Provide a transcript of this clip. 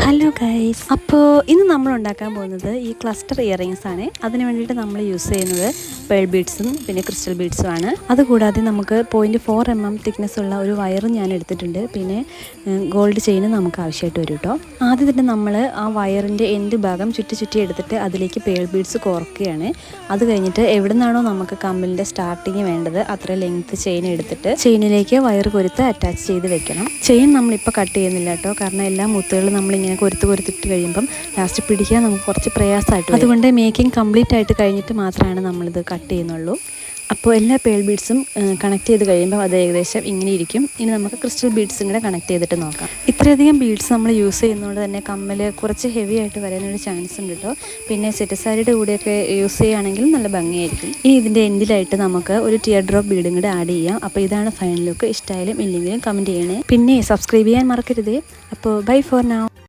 Hello guys, അപ്പോൾ ഇന്ന് നമ്മൾ ഉണ്ടാക്കാൻ പോകുന്നത് ഈ ക്ലസ്റ്റർ ഇയറിങ്സ് ആണ്. അതിന് വേണ്ടിയിട്ട് നമ്മൾ യൂസ് ചെയ്യുന്നത് പേൾ ബീഡ്സും പിന്നെ ക്രിസ്റ്റൽ ബീഡ്സും ആണ്. അതുകൂടാതെ നമുക്ക് 0.4 mm തിക്നെസ് ഉള്ള ഒരു വയറും ഞാൻ എടുത്തിട്ടുണ്ട്. പിന്നെ ഗോൾഡ് ചെയിനും നമുക്ക് ആവശ്യമായിട്ട് വരും കേട്ടോ. ആദ്യം തന്നെ നമ്മൾ ആ വയറിൻ്റെ എൻഡ് ഭാഗം ചുറ്റി എടുത്തിട്ട് അതിലേക്ക് പേൾ ബീഡ്സ് കോർക്കുകയാണ്. അത് കഴിഞ്ഞിട്ട് എവിടെ നിന്നാണോ നമുക്ക് കമ്മലിൻ്റെ സ്റ്റാർട്ടിങ് വേണ്ടത് അത്ര ലെങ്ത്ത് ചെയിൻ എടുത്തിട്ട് ചെയിനിലേക്ക് വയർ കൊരുത്ത് അറ്റാച്ച് ചെയ്ത് വെക്കണം. ചെയിൻ നമ്മളിപ്പോൾ കട്ട് ചെയ്യുന്നില്ല കേട്ടോ, കാരണം എല്ലാ മുത്തുകളും നമ്മളിങ്ങനെ കൊരുത്തിട്ട് കഴിയുമ്പം ലാസ്റ്റ് പിടിക്കാൻ നമുക്ക് കുറച്ച് പ്രയാസമായിട്ട്. അതുകൊണ്ട് മേക്കിംഗ് കംപ്ലീറ്റ് ആയിട്ട് കഴിഞ്ഞിട്ട് മാത്രമാണ് നമ്മളിത് കട്ട് ചെയ്യുന്നുള്ളൂ. അപ്പോൾ എല്ലാ പേൾ ബീഡ്സും കണക്ട് ചെയ്ത് കഴിയുമ്പോൾ അത് ഏകദേശം ഇങ്ങനെ ഇരിക്കും. ഇനി നമുക്ക് ക്രിസ്റ്റൽ ബീഡ്സും കൂടെ കണക്ട് ചെയ്തിട്ട് നോക്കാം. ഇത്രയധികം ബീഡ്സ് നമ്മൾ യൂസ് ചെയ്യുന്നതുകൊണ്ട് തന്നെ കമ്മൽ കുറച്ച് ഹെവി ആയിട്ട് വരാനൊരു ചാൻസ് ഉണ്ട് കേട്ടോ. പിന്നെ സെറ്റ് സാരിയുടെ കൂടെയൊക്കെ യൂസ് ചെയ്യുകയാണെങ്കിൽ നല്ല ഭംഗിയായിരിക്കും. ഇനി ഇതിൻ്റെ എൻഡിലായിട്ട് നമുക്ക് ഒരു ടിയർ ഡ്രോപ്പ് ബീഡും കൂടെ ആഡ് ചെയ്യാം. അപ്പോൾ ഇതാണ് ഫൈനൽ ലുക്ക്. ഇഷ്ടമായാലും ഇല്ലെങ്കിലും കമൻറ്റ് ചെയ്യണേ. പിന്നെ സബ്സ്ക്രൈബ് ചെയ്യാൻ മറക്കരുതേ. അപ്പോൾ ബൈ ഫോർ നൗ.